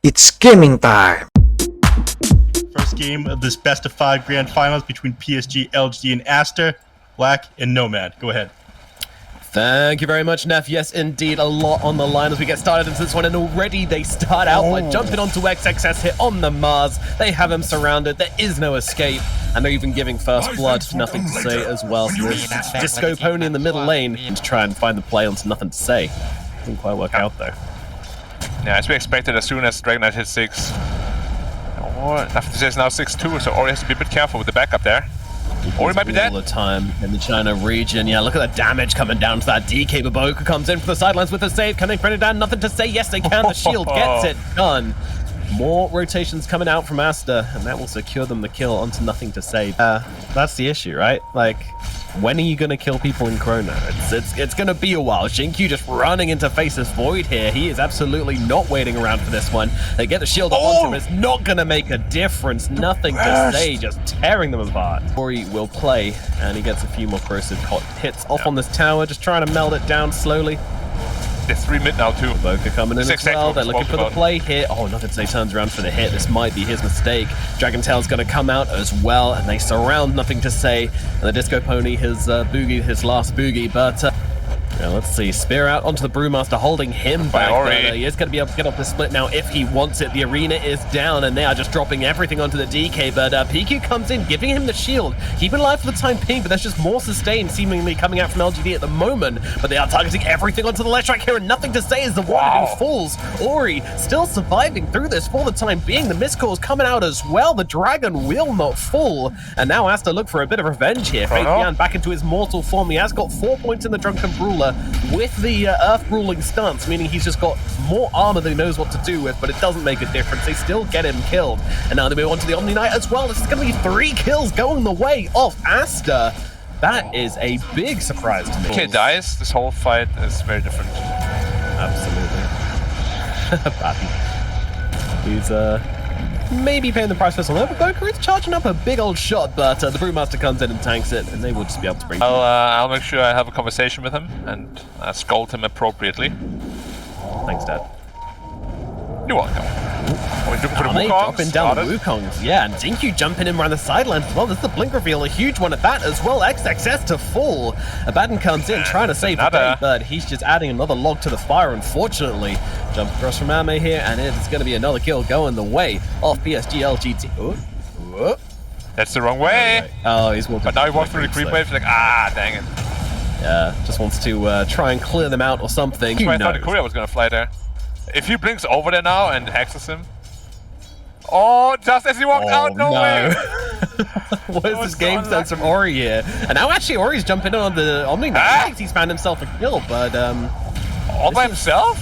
It's gaming time! First game of this best of 5 grand finals between Psg.Lgd and Aster, Black and Nomad. Go ahead. Thank you very much, Neff. Yes, indeed, a lot on the line as we get started into this one, and already they start out by jumping onto XXS here on the Mars. They have him surrounded. There is no escape, and they're even giving first blood. Nothing to say as well. So this Disco Pony in the middle lane to try and find the play onto nothing to say. Didn't quite work out though. Yeah, as we expected, as soon as Dragon Knight hit 6. Nothing to say is now 6-2, so Ori has to be a bit careful with the backup there. Or he might be dead. All the time in the China region. Yeah, look at the damage coming down to that DK. Baboka comes in from the sidelines with a save. Can they bring it down? Nothing to say. Yes, they can. The shield gets it done. More rotations coming out from Aster, and that will secure them the kill onto nothing to say. That's the issue, right? Like, when are you going to kill people in Chrono? It's going to be a while. Xinkyu just running into Faceless Void here. He is absolutely not waiting around for this one. They get the shield up onto him. It's not going to make a difference. Nothing to say, just tearing them apart. Ori will play, and he gets a few more corrosive hits off on this tower, just trying to meld it down slowly. They're 3 mid now too. Baboka coming in as well. They're looking for the play here. Oh, nothing to say turns around for the hit. This might be his mistake. Dragon Tail's going to come out as well, and they surround nothing to say. And the Disco Pony, his boogie, his last boogie, but yeah, let's see. Spear out onto the Brewmaster, holding him back. He is going to be able to get off the split now if he wants it. The arena is down, and they are just dropping everything onto the DK. But PQ comes in, giving him the shield. Keep him alive for the time being, but there's just more sustain seemingly coming out from LGD at the moment. But they are targeting everything onto the left track here, and nothing to say as the Warden falls. Ori still surviving through this for the time being. The miscalls coming out as well. The Dragon will not fall. And now Aster look for a bit of revenge here. Fabian back into his mortal form. He has got 4 points in the Drunken Brawler with the Earth Ruling stance, meaning he's just got more armor than he knows what to do with, but it doesn't make a difference. They still get him killed. And now they move on to the Omni Knight as well. This is going to be 3 kills going the way of Aster. That is a big surprise to me. Kid dies, this whole fight is very different. Absolutely. Bappy. He's maybe paying the price for something. Baboka is charging up a big old shot, but the Brewmaster comes in and tanks it, and they will just be able to bring it. I'll make sure I have a conversation with him and scold him appropriately. Thanks, Dad. You're welcome. Dropping down the Wukongs. Yeah, and Xinkyu jumping in around the sidelines as well. This is the blink reveal, a huge one at that as well. XXS to fall. Abaddon comes in trying to save the day, but he's just adding another log to the fire, unfortunately. Jump across from Ame here, and it's going to be another kill going the way of Psg.Lgd. That's the wrong way. Oh, he's walking. But now he walks through the creep wave, like, dang it. Yeah, just wants to try and clear them out or something. That's why I thought the courier was going to fly there. If he blinks over there now and hexes him. Oh, just as he walked out, no way! What is this game sense from Ori here? And now actually Ori's jumping on the Omni Knight. He's found himself a kill, but all by himself?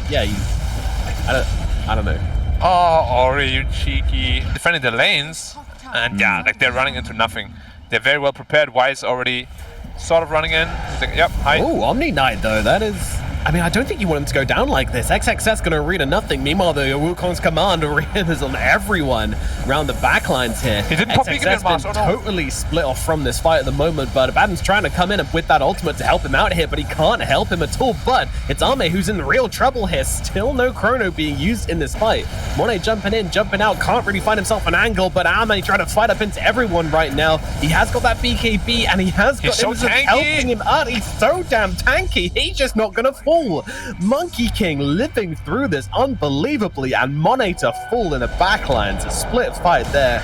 Yeah, I don't know. Oh, Ori, you cheeky. Defending the lanes, and yeah, like they're running into nothing. They're very well prepared. Wise already sort of running in. Like, yep, hi. Oh, Omni Knight though, that is... I mean, I don't think you want him to go down like this. XXS going to arena nothing. Meanwhile, the Wukong's command arena is on everyone around the backlines here. He didn't pop XXS been totally split off from this fight at the moment, but Abaddon's trying to come in with that ultimate to help him out here, but he can't help him at all. But it's Ame who's in real trouble here. Still no chrono being used in this fight. Monet jumping in, jumping out, can't really find himself an angle, but Ame trying to fight up into everyone right now. He has got that BKB, and he has got him helping him out. He's so damn tanky. He's just not going to fall. Monkey King living through this unbelievably, and Monet to fall in the backlines. A split fight there.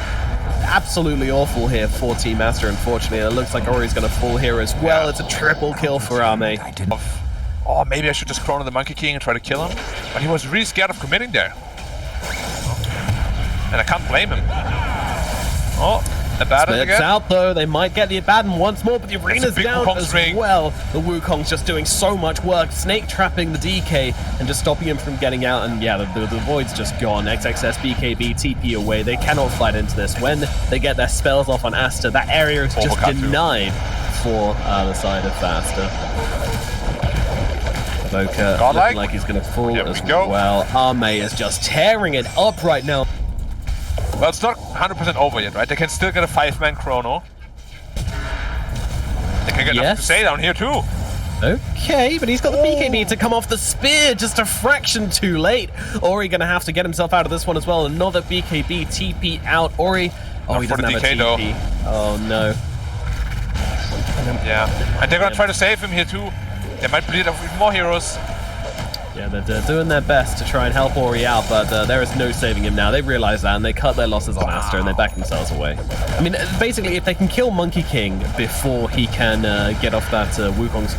Absolutely awful here for Team Aster, unfortunately. It looks like Ori's going to fall here as well. It's a triple kill for Ame. Oh, maybe I should just chrono the Monkey King and try to kill him. But he was really scared of committing there. And I can't blame him. Oh, Abaddon again. Out though, they might get the Abaddon once more, but the arena's down as well. The Wukong's just doing so much work, snake trapping the DK and just stopping him from getting out. And yeah, the Void's just gone. XXS, BKB, TP away. They cannot fight into this. When they get their spells off on Aster, that area is just denied for the side of Aster. Baboka looking like he's going to fall as well. Ame is just tearing it up right now. Well, it's not 100% over yet, right? They can still get a 5-man chrono. They can get nothing to say down here too. Okay, but he's got the BKB to come off the spear just a fraction too late. Ori gonna have to get himself out of this one as well. Another BKB TP out. Ori, oh, he doesn't have a TP. Though. Oh no. Yeah, and they're gonna try to save him here too. They might bleed off with more heroes. Yeah, they're doing their best to try and help Ori out, but there is no saving him now. They realize that, and they cut their losses on Aster, and they back themselves away. I mean, basically, if they can kill Monkey King before he can get off that Wukong's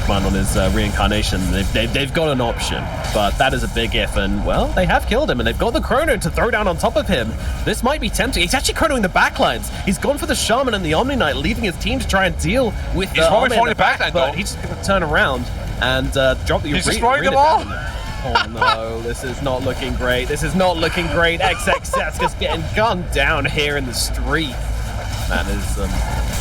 command on his reincarnation, they've got an option. But that is a big if, and, well, they have killed him, and they've got the Chrono to throw down on top of him. This might be tempting. He's actually chronoing the backlines. He's gone for the Shaman and the Omni Knight, leaving his team to try and deal with the Omni in the back, but he's just going to turn around and drop the He's destroying them all! Oh no, this is not looking great. This is not looking great. XXS just getting gunned down here in the street. That is some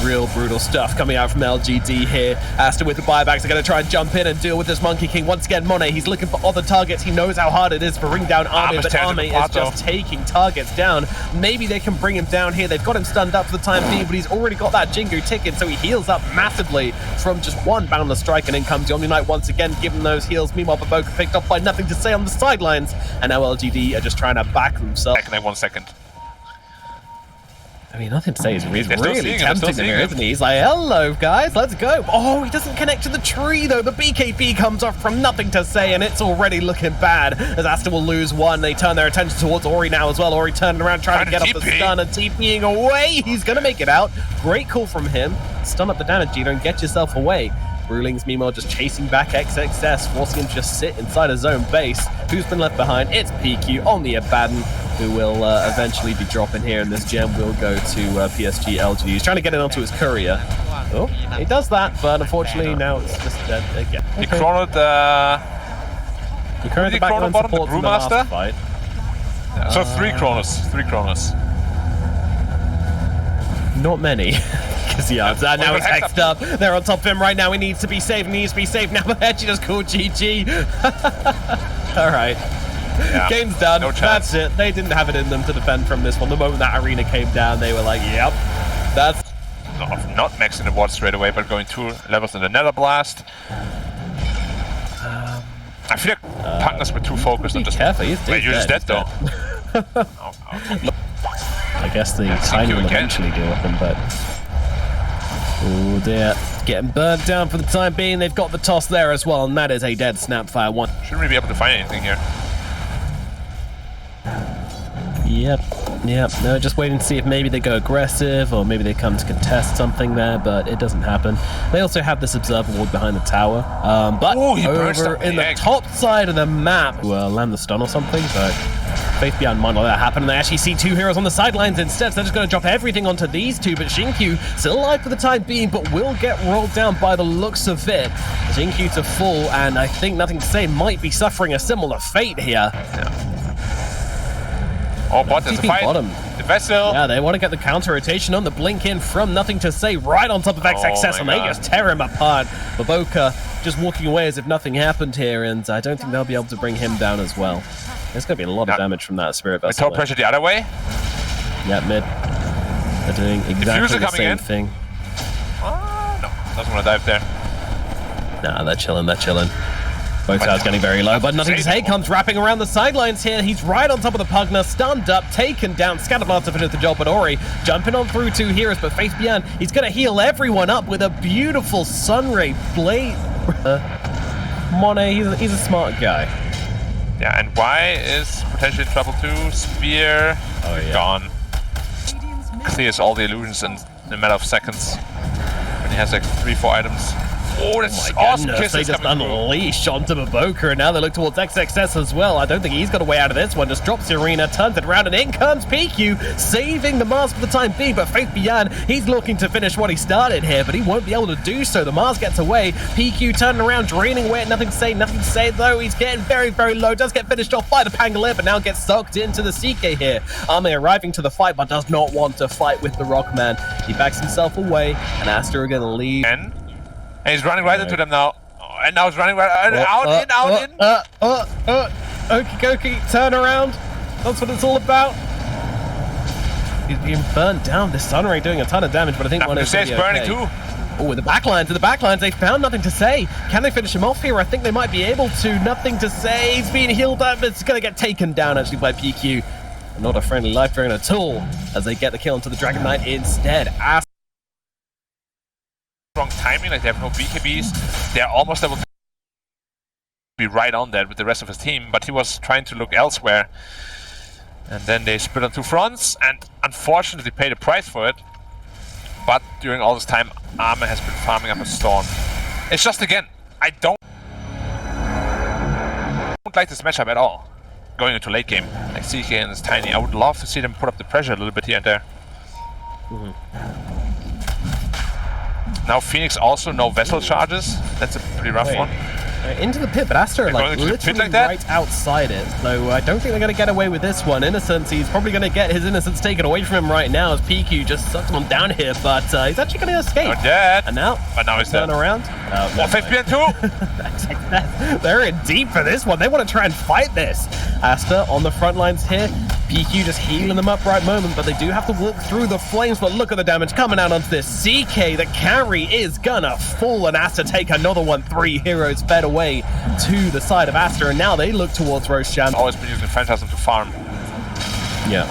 real brutal stuff coming out from LGD here. Aster with the buybacks are going to try and jump in and deal with this Monkey King. Once again, Monet, he's looking for other targets. He knows how hard it is to bring down Army, but Army is just taking targets down. Maybe they can bring him down here. They've got him stunned up for the time being, but he's already got that Jingu ticket, so he heals up massively from just one Boundless Strike, and in comes the Omni Knight once again, giving those heals. Meanwhile, Baboka picked up by Nothing to Say on the sidelines, and now LGD are just trying to back themselves. 1 second. I mean, Nothing to Say is really tempting here, isn't he? He's like, hello, guys, let's go. Oh, he doesn't connect to the tree, though. The BKB comes off from Nothing to Say, and it's already looking bad, as Aster will lose one. They turn their attention towards Ori now as well. Ori turning around, trying to get off the stun and TPing away. He's going to make it out. Great call from him. Stun up the damage dealer and get yourself away. Bruling's meanwhile just chasing back XXS, forcing him to just sit inside his own base. Who's been left behind? It's PQ on the Abaddon, who will eventually be dropping here, and this gem will go to Psg.Lgd. He's trying to get it onto his courier. Oh, he does that, but unfortunately now it's just dead again. He chronoed the... He chronoed the backline support from the last fight. So 3 Chronos. Not many. Yeah, now he's hexed up. They're on top of him right now. He needs to be saved. Now, but Hedgie just called GG. All right. Yeah, game's done. No chance. That's it. They didn't have it in them to defend from this one. The moment that arena came down, they were like, yep, that's... Not maxing the ward straight away, but going 2 levels in the Nether Blast. I feel like partners were too focused on just... Careful, he's Wait, you're just dead, though. I guess the Tiny will eventually deal with him, but... Oh dear, getting burnt down for the time being. They've got the toss there as well, and that is a dead Snapfire 1. Shouldn't really be able to find anything here. Yep. No, just waiting to see if maybe they go aggressive or maybe they come to contest something there, but it doesn't happen. They also have this observer ward behind the tower, but over in the top side of the map, will land the stun or something, but Faith Beyond might not let that happen, and they actually see 2 heroes on the sidelines instead, so they're just going to drop everything onto these 2, but Xinkyu still alive for the time being, but will get rolled down by the looks of it. Xinkyu to full, and I think Nothing to Say might be suffering a similar fate here. Yeah. Oh, but there's a fight. Bottom. The vessel. Yeah, they want to get the counter rotation on the blink in from Nothing to Say right on top of XXS, and they just tear him apart. Baboka just walking away as if nothing happened here, and I don't think they'll be able to bring him down as well. There's going to be a lot of damage from that Spirit Vessel. Top pressure the other way. Yeah, mid. They're doing exactly the same thing. No, doesn't want to dive there. Nah, they're chilling. Both sides getting very low, but Nothing to Say comes wrapping around the sidelines here. He's right on top of the Pugna, stunned up, taken down. Scatterblast to finish the job, but Ori jumping on through 2 heroes, but Faith Beyond, he's going to heal everyone up with a beautiful Sunray Blade. Monet, he's a smart guy. Yeah, and Y is potentially in trouble too. Spear, gone. Clears all the illusions in a matter of seconds. When he has like 3-4 items. Oh, that's awesome. They just unleash onto Baboka, and now they look towards XXS as well. I don't think he's got a way out of this one. Just drops the arena, turns it around, and in comes PQ, saving the Mars for the time being. But Faith Beyond, he's looking to finish what he started here, but he won't be able to do so. The Mars gets away. PQ turning around, draining away at Nothing to Say, though. He's getting very, very low. Does get finished off by the Pangolier, but now gets sucked into the CK here. Arme arriving to the fight, but does not want to fight with the Rockman. He backs himself away, and Aster are going to leave. And he's running right into them now. Oh, and now he's running right out in. Okie dokie, turn around. That's what it's all about. He's being burnt down. This Sunray doing a ton of damage, but I think one is burning too. Oh, the backlines, they found nothing to say. Can they finish him off here? I think they might be able to. Nothing to say. He's being healed up, but it's going to get taken down actually by PQ. Not a friendly life drain at all, as they get the kill onto the Dragon Knight instead. Wrong timing, like they have no BKBs. They're almost able to be right on that with the rest of his team, but he was trying to look elsewhere. And then they split on two fronts, and unfortunately paid a price for it. But during all this time, Arme has been farming up a storm. It's just, again, I don't like this matchup at all. Going into late game, like CK and this Tiny, I would love to see them put up the pressure a little bit here and there. Now Phoenix also no vessel charges. That's a pretty rough one. Into the pit, but Aster like literally like right outside it. So I don't think they're going to get away with this one. Innocence, he's probably going to get his innocence taken away from him right now as PQ just sucks him down here, but he's actually going to escape. Not dead. And now, he's dead. Turn around. Oh, 2. They're in deep for this one. They want to try and fight this. Aster on the front lines here. PQ just healing them up right moment, but they do have to walk through the flames. But look at the damage coming out onto this. CK, the carry is gonna fall, and Aster take another one. 3 heroes fed away to the side of Aster, and now they look towards Roshan. Always been using Phantasm to farm. Yeah.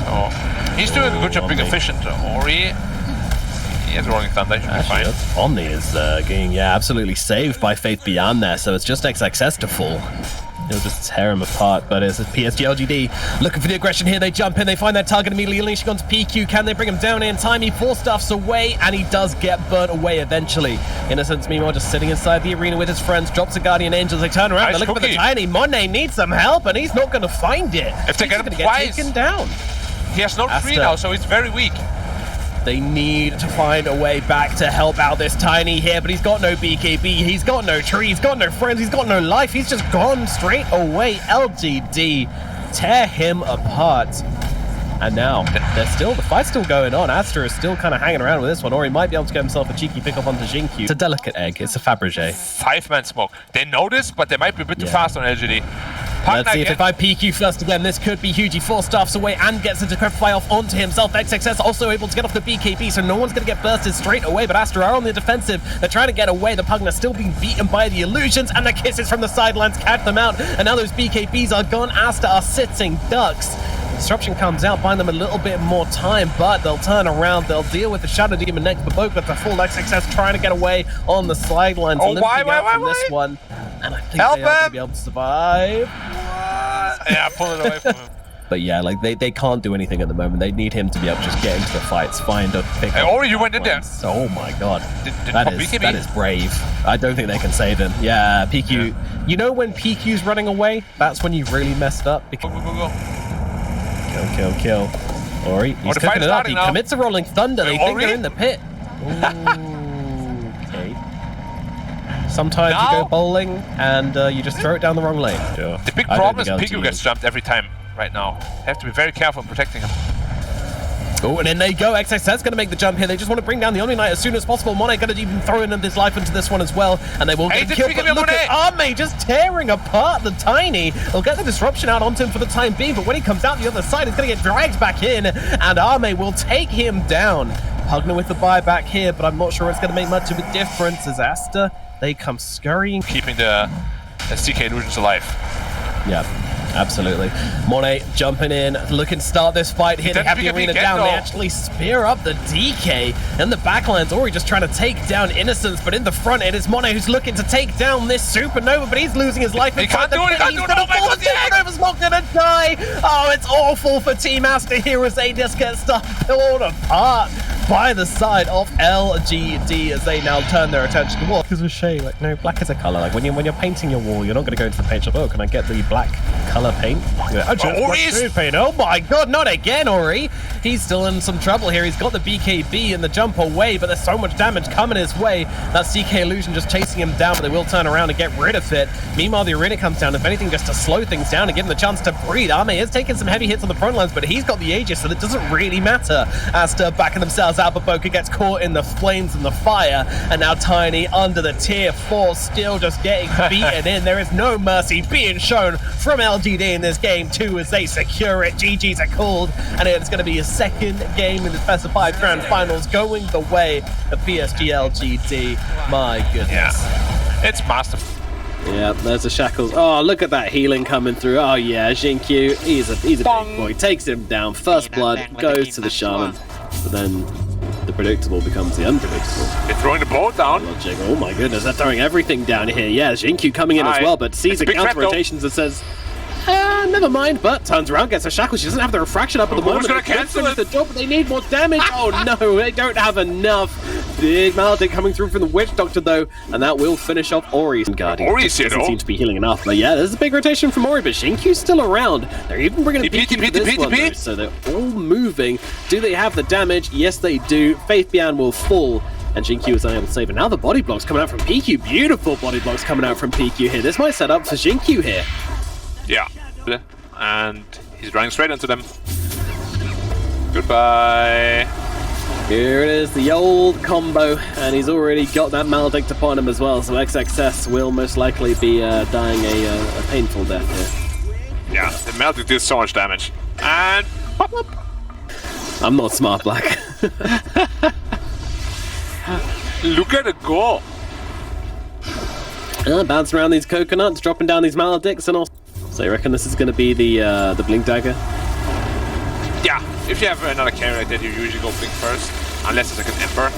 So he's doing a good job being efficient. Ori, he has Rolling Thunder, should be fine. Omni is getting absolutely saved by Faith Beyond there, so it's just XXS to fall. It'll just tear him apart, but it's Psg.Lgd looking for the aggression here. They jump in, they find that target immediately, unleashing onto PQ. Can they bring him down in time? He four-staffs away, and he does get burnt away eventually. Innocence, meanwhile, just sitting inside the arena with his friends, drops a Guardian Angel. They turn around, they're looking for the Tiny. Monet needs some help, and he's not going to find it. If they get him twice, get taken down. He has no tree now, so he's very weak. They need to find a way back to help out this Tiny here, but he's got no BKB, he's got no tree, he's got no friends, he's got no life, he's just gone straight away. LGD tear him apart. And now, the fight's still going on. Aster is still kind of hanging around with this one, or he might be able to get himself a cheeky pick up onto Jinkyu. It's a delicate egg, it's a Fabergé. 5-man smoke. They know this, but they might be a bit too fast on LGD. Let's see if they find PQ first again. This could be huge. He 4-staffs away and gets the Decrepify off onto himself. XXS also able to get off the BKB, so no one's going to get bursted straight away. But Aster are on the defensive. They're trying to get away. The Pugna still being beaten by the illusions, and the kisses from the sidelines catch them out. And now those BKBs are gone. Aster are sitting ducks. Disruption comes out, buying them a little bit more time, but they'll turn around. They'll deal with the Shadow Demon next, but both with the full XXS trying to get away on the sidelines. Oh, why? This one. And I think they are going to be able to survive. Yeah, pull it away from him. But yeah, like they can't do anything at the moment. They need him to be able to just get into the fights, find a pick. Hey, Ori, you went in there. Oh my god. That is brave. I don't think they can save him. Yeah, PQ. Yeah. You know when PQ's running away? That's when you've really messed up. Because... Go. Kill. Ori, he's cooking it up. He commits a Rolling Thunder. They think they're in the pit. Okay. Sometimes you go bowling and you just throw it down the wrong lane. Sure. The big problem is Piku gets jumped every time right now. Have to be very careful in protecting him. Oh, and in they go. XXS going to make the jump here. They just want to bring down the Omni Knight as soon as possible. Monet going to even throw in his life into this one as well. And they will get killed. But look at Arme just tearing apart the Tiny. They'll get the disruption out onto him for the time being. But when he comes out the other side, he's going to get dragged back in. And Arme will take him down. Pugna with the buyback here, but I'm not sure it's going to make much of a difference as Aster, they come scurrying. Keeping the CK illusions alive. Yeah. Absolutely. Monet jumping in, looking to start this fight here. They have the arena down. They actually spear up the DK. And the backlines, Ori just trying to take down Innocence, but in the front it is Monet who's looking to take down this Supernova, but he's losing his life. He can't do it, he can't do it. Oh my god, Supernova's not gonna die. Oh, it's awful for Team Aster here as they just get stuff pulled apart by the side of LGD as they now turn their attention to what is a shade. Like, no, black is a color. Like when you're painting your wall, you're not gonna go into the paint shop. Oh, can I get the black color paint? Paint. Oh my god, not again, Ori. He's still in some trouble here. He's got the BKB and the jump away, but there's so much damage coming his way. That CK illusion just chasing him down, but they will turn around and get rid of it. Meanwhile, the arena comes down, if anything, just to slow things down and give him the chance to breathe. Arme is taking some heavy hits on the front lines, but he's got the Aegis, so it doesn't really matter. Aster backing themselves Tails out, but Boca gets caught in the flames and the fire, and now Tiny under the tier 4, still just getting beaten in. There is no mercy being shown from LGD in this game 2 as they secure it. GG's are called, and it's going to be a second game in the best of 5 grand finals going the way of Psg.Lgd. My goodness. Yeah, it's masterful. Yeah, there's the shackles. Oh, look at that healing coming through. Oh yeah, Jinkyu, he's a big boy. Takes him down. First blood goes to the shaman, but then the predictable becomes the unpredictable. They're throwing the boat down. Logic. Oh my goodness, they're throwing everything down here. Yeah, Jinkyu coming in as well, but sees a counter rotations and says, never mind, but turns around, gets a shackle. She doesn't have the refraction up at the moment. Who's going to cancel it? The job, but they need more damage. Oh no, they don't have enough. Big Maledict coming through from the Witch Doctor though, and that will finish off Ori's Guardian. Ori's here, doesn't seem to be healing enough, but yeah, there's a big rotation from Ori, but Jinkyu's still around. They're even bringing a PQ for this one though, so they're all moving. Do they have the damage? Yes, they do. Faith Bian will fall, and Jinkyu is unable to save it. Now the body blocks coming out from PQ. Beautiful body blocks coming out from PQ here. This might set up for Jinkyu here. Yeah. And he's running straight into them. Goodbye. Here it is, the old combo, and he's already got that Maledict upon him as well, so XXS will most likely be dying a painful death here. Yeah, the Maledict did so much damage. And pop up. I'm not smart, Black. Look at it go. Bouncing around these coconuts, dropping down these Maledicts, and all. So you reckon this is going to be the Blink Dagger? Yeah, if you have another carry like that, you usually go Blink first, unless it's like an Ember.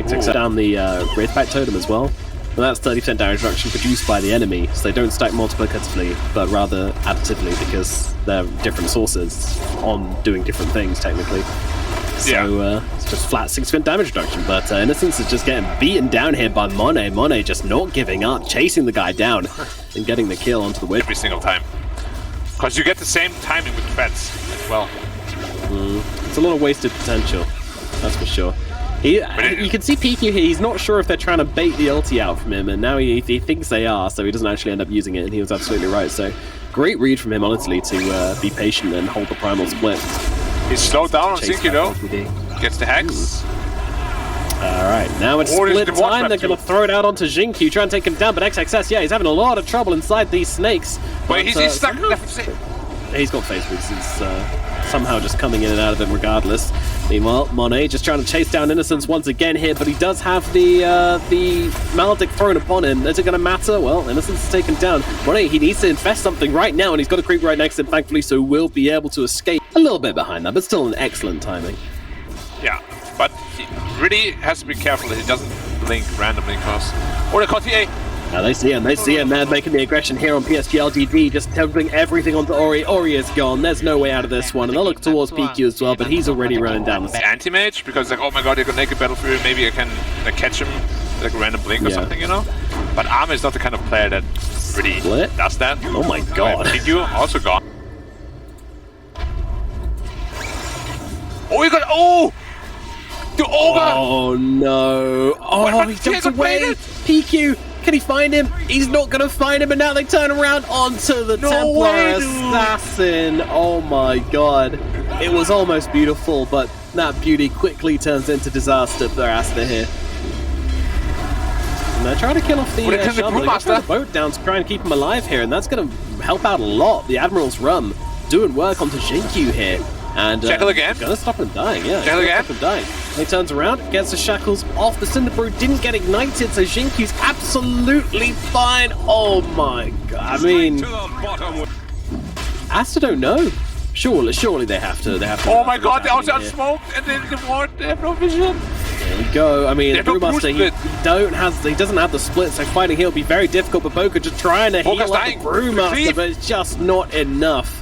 XXS down the Wraithback Totem as well. And that's 30% damage reduction produced by the enemy, so they don't stack multiplicatively, but rather additively, because they're different sources on doing different things, technically. So it's just flat 6% damage reduction, but Innocence is just getting beaten down here by Monet. Monet just not giving up, chasing the guy down and getting the kill onto the Witch. Every single time. Because you get the same timing with threats as well. It's a lot of wasted potential, that's for sure. You can see PQ here, he's not sure if they're trying to bait the ulti out from him, and now he thinks they are, so he doesn't actually end up using it, and he was absolutely right. So great read from him, honestly, to be patient and hold the primal split. He's slowed down on Zinky though. Gets the Hex. Alright, now it's split time. They're going to throw it out onto Jinkyu, try and take him down, but XXS, yeah, he's having a lot of trouble inside these snakes. Wait, he's stuck. He's got face boots. He's somehow just coming in and out of it regardless. Meanwhile, Monet just trying to chase down Innocence once again here, but he does have the Maledict thrown upon him. Is it going to matter? Well, Innocence is taken down. Monet, he needs to invest something right now, and he's got a creep right next to him, thankfully, so will be able to escape. A little bit behind that, but still an excellent timing. Yeah, but he really has to be careful that he doesn't blink randomly, because... Or the Cotier! Now they see him, they're making the aggression here on Psg.Lgd, just dumping everything onto Ori. Ori is gone, there's no way out of this one, and they'll look towards PQ as well, but he's already running down the anti-mage, because like, oh my god, you're gonna make a battlefield, maybe I can catch him like a random blink or something, you know? But Arm is not the kind of player that really does that. Oh my god. PQ also gone. Oh, you got, oh! The Ogre! Oh no. Oh, he jumps away! PQ! Can he find him? He's not going to find him, and now they turn around onto the Templar Assassin. Oh my god. It was almost beautiful, but that beauty quickly turns into disaster for Aster here. And they're trying to kill off the Shaman. They're trying to boat down to try and keep him alive here, and that's going to help out a lot. The Admiral's Rum doing work onto Jinkyu here. And Shackle again. Gonna stop him dying, yeah. Shackle again. Stop him dying. He turns around, gets the shackles off. The Cinder Brew didn't get ignited, so Jinkyu's absolutely fine. Oh my god. I mean, Aster don't know. Surely they have to. Oh my god, they also unsmoked, and then the ward, they have no vision. There we go. I mean, Brewmaster, he doesn't have the split, so fighting here will be very difficult. But Boca just trying to heal up the Brewmaster, but it's just not enough.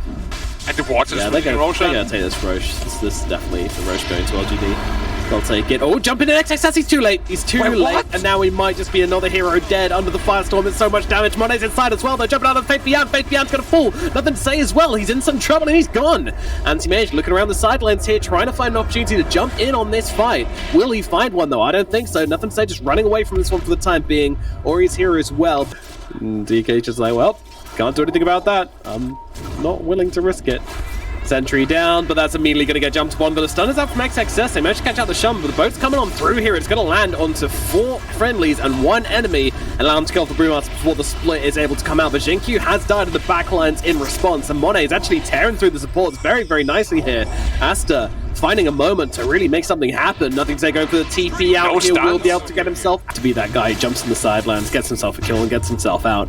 And the water is they're going to take this Roche. This is definitely the Roche going to LGD. They'll take it. Oh, jumping in XXS, he's too late. He's too late, and now he might just be another hero dead under the Firestorm. It's so much damage. Monet's inside as well. They're jumping out of Faith Bian. Faith Bian's going to fall. Nothing to say as well. He's in some trouble, and he's gone. Anti-Mage looking around the sidelines here, trying to find an opportunity to jump in on this fight. Will he find one, though? I don't think so. Nothing to say, just running away from this one for the time being. Ori's here as well. DK just like, well, can't do anything about that. I'm not willing to risk it. Sentry down, but that's immediately going to get jumped upon. But the stun is out from XXS. They managed to catch out the Shun, but the boat's coming on through here. It's going to land onto 4 friendlies and 1 enemy, and allow him to kill off the Brewmaster before the split is able to come out. But Xingqiu has died in the backlines in response, and Monet is actually tearing through the supports very, very nicely here. Aster finding a moment to really make something happen. Nothing to say, going for the TP out here. Will be able to get himself to be that guy. He jumps in the sidelines, gets himself a kill, and gets himself out.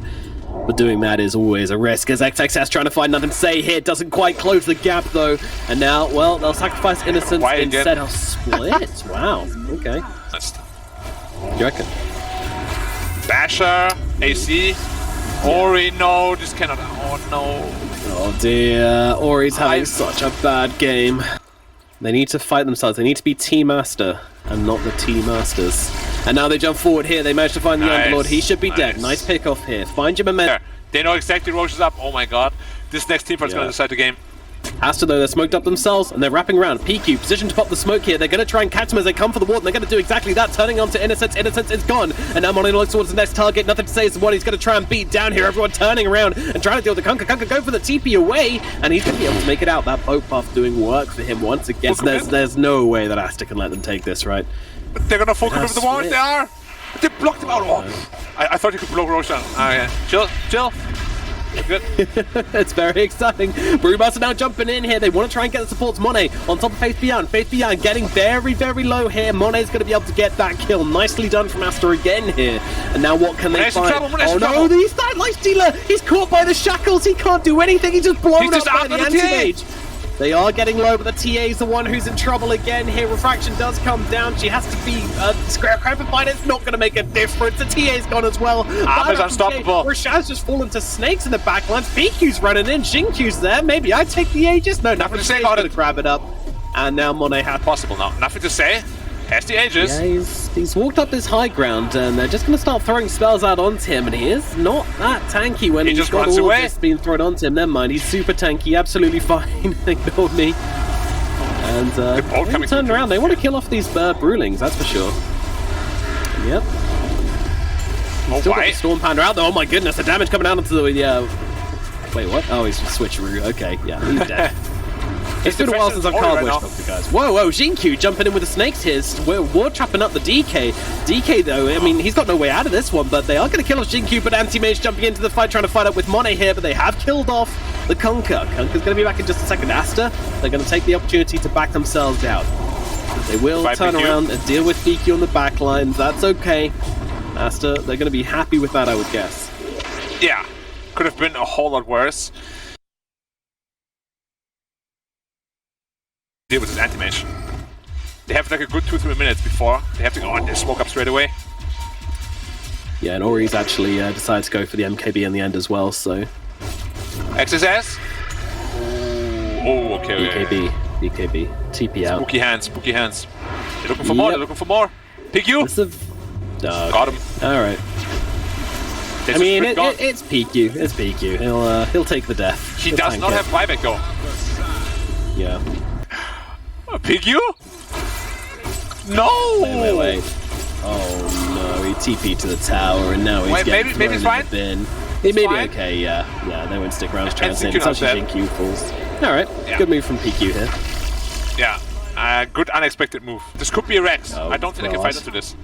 But doing that is always a risk, as XXS trying to find nothing to say here. Doesn't quite close the gap, though. And now, well, they'll sacrifice Innocence instead of Split. Wow, okay. What do you reckon? Basher, AC, Ori, no, this cannot, oh no. Oh dear, Ori's having such a bad game. They need to fight themselves. They need to be Team Aster and not the Team Masters. And now they jump forward here. They managed to find the Underlord. He should be dead. Nice pick off here. Find your momentum. They know exactly Roche is up. Oh my god. This next team fight's going to decide the game. Aster, though, they're smoked up themselves, and they're wrapping around. PQ, positioned to pop the smoke here. They're going to try and catch them as they come for the ward, and they're going to do exactly that, turning onto Innocence. Innocence is gone, and now Monet looks towards the next target. Nothing to say is the one he's going to try and beat down here. Everyone turning around and trying to deal with the Kunkka. Kunkka go for the TP away, and he's going to be able to make it out. That boat buff doing work for him once again. There's no way that Aster can let them take this, right? But they're going to focus over the ward. They are. They blocked him out. Oh. I thought you could block Roche down. Okay. Chill. Good. It's very exciting. Brewmaster now jumping in here. They want to try and get the supports. Monet on top of Faith Beyond. Faith Beyond getting very, very low here. Monet's going to be able to get that kill. Nicely done from Aster again here. And now what can they find? Oh no, he's that life stealer. He's caught by the shackles. He can't do anything. He's just blown up by the anti-mage. They are getting low, but the TA is the one who's in trouble again here. Refraction does come down. She has to be scraping. It's not going to make a difference. The TA's gone as well. Armor's unstoppable. Rashad's just fallen to snakes in the backlines. PQ's running in. Xingqiu's there. Maybe I take the Aegis. No, nothing to say. Going to grab it up. And now Monet has possible now. Nothing to say. Has the Aegis. Yeah, he's walked up this high ground, and they're just going to start throwing spells out onto him, and he is not that tanky when he's got all of this being thrown onto him. Never mind, he's super tanky, absolutely fine. Ignored me. And they turned around. They want to kill off these Brewlings, that's for sure. Yep. Still got the Storm Pounder out, though. Oh my goodness, the damage coming out onto the... Wait, what? Oh, he's switcheroo. Okay, yeah, he's dead. It's been a while since I've card Witch Doctor, guys. Whoa, Xingqiu jumping in with the snakes here. We're ward trapping up the DK. DK, though, I mean, he's got no way out of this one, but they are going to kill off Xingqiu, but Anti-Mage jumping into the fight, trying to fight up with Monet here, but they have killed off the Kunkka. Kunkka's going to be back in just a second. Aster, they're going to take the opportunity to back themselves out. They will turn around and deal with PQ on the back lines. That's okay. Aster, they're going to be happy with that, I would guess. Yeah, could have been a whole lot worse. Deal with this anti-mage. They have like a good 2-3 minutes before they have to go on and smoke up straight away. Yeah, and Ori's actually decided to go for the MKB in the end as well, so... XSS? Oh, okay. BKB. TP out. Spooky hands. They're looking for more, PQ! Got him. Alright. I mean, it's PQ. It's PQ. He'll take the death. He does not have buyback though. Yeah. PQ? No! Wait. Oh no, he TP'd to the tower and now he's getting thrown in the bin. He may be okay, yeah. They won't stick around to try and save him. Such as Xingqiu falls. Alright, good move from PQ here. Yeah, good unexpected move. This could be a Rex. I don't think I can fight into this.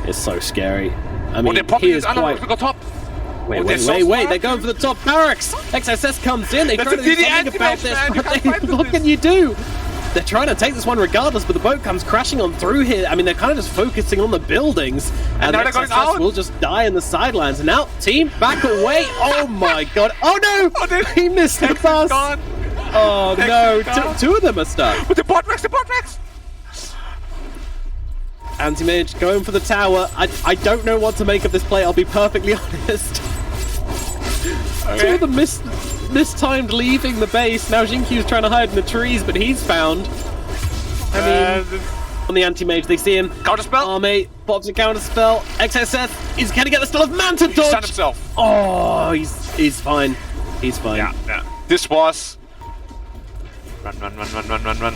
It's so scary. I mean, he is quite... Go top. Wait, they're going for the top barracks! XSS comes in, they try to do something about this, but what can you do? They're trying to take this one regardless, but the boat comes crashing on through here. I mean, they're kind of just focusing on the buildings, and XSS will just die in the sidelines. And now, team, back away! Oh my god! Oh no! He missed the bus! Oh no! Two of them are stuck. With the bot Rex! Anti-Mage going for the tower. I don't know what to make of this play, I'll be perfectly honest. Two of them mistimed leaving the base. Now Xingqiu's trying to hide in the trees, but he's found. I mean, on the Anti-Mage, they see him. Counterspell? Army, pops a counterspell. XSS is going to get the stun of Manta dodge. He stunned himself. Oh, he's fine. He's fine. Yeah. This was... Run.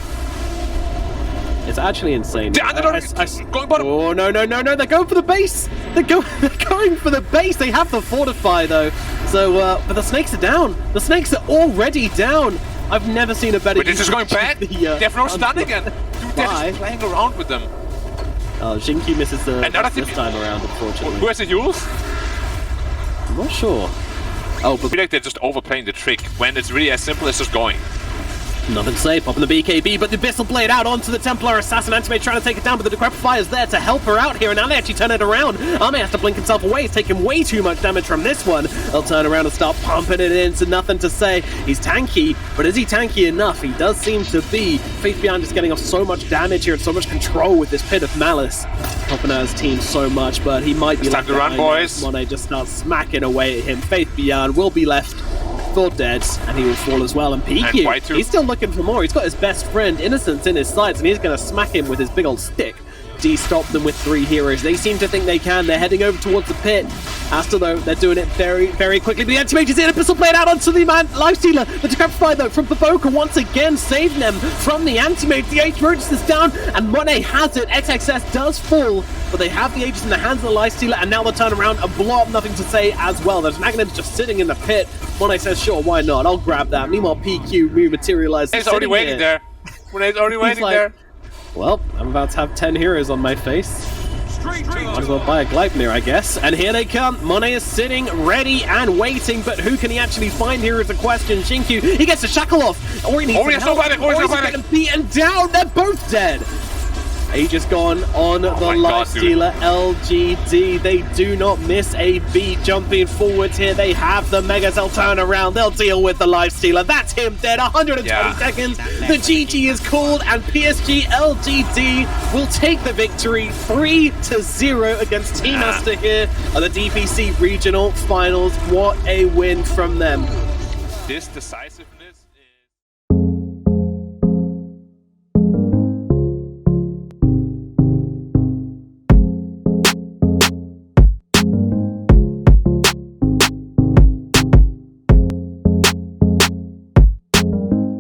It's actually insane. Going bottom. Oh, no. They're going for the base. They're going for the base. They have the fortify, though. So, but the snakes are down. The snakes are already down. I've never seen a better. But this is going bad. They have no stun again. Dude, they're just playing around with them. Jinky misses the this time around, unfortunately. Who has the Yules? I'm not sure. Oh, but I feel like they're just overplaying the trick when it's really as simple as just going. Nothing to say, popping the BKB, but the Abyssal Blade out onto the Templar Assassin. Antimate trying to take it down, but the Decrepify is there to help her out here, and now they actually turn it around. Ame has to blink himself away. He's taking way too much damage from this one. They'll turn around and start pumping it in, so nothing to say. He's tanky, but is he tanky enough? He does seem to be. Faith Beyond is getting off so much damage here and so much control with this Pit of Malice. Helping out his team so much, but he might be left behind. Time to run, boys. Monet just starts smacking away at him. Faith Beyond will be left for dead, and he will fall as well. And PQ, he's still looking for more. He's got his best friend Innocence in his sights, and he's going to smack him with his big old stick. D stopped them with 3 heroes. They seem to think they can. They're heading over towards the pit. Aster, though, they're doing it very, very quickly. But the anti-mage is in. Abyssal Blade out onto the Lifestealer. The Decrepify, though, from Pavoka once again saving them from the anti-mage. The Aegis Roach is down, and Monet has it. XXS does fall, but they have the Aegis in the hands of the Lifestealer, and now they'll turn around and blow up. Nothing to say as well. There's an Aghanim just sitting in the pit. Monet says, sure, why not? I'll grab that. Meanwhile, PQ rematerializes. He's already waiting there. Monet's already waiting there. Well, I'm about to have 10 heroes on my face. Might as well buy a Gleipnir, I guess. And here they come. Monet is sitting ready and waiting, but who can he actually find here is the question. Shinku, he gets a shackle off. Or he needs some help. Or he's getting beaten down. They're both dead. Aegis gone on the Lifestealer LGD. They do not miss a beat jumping forwards here. They have the Megas. They'll turn around. They'll deal with the Lifestealer. That's him dead. 120 seconds. The GG is called, and Psg.Lgd will take the victory 3-0 against Team Aster here at the DPC Regional Finals. What a win from them. This decisive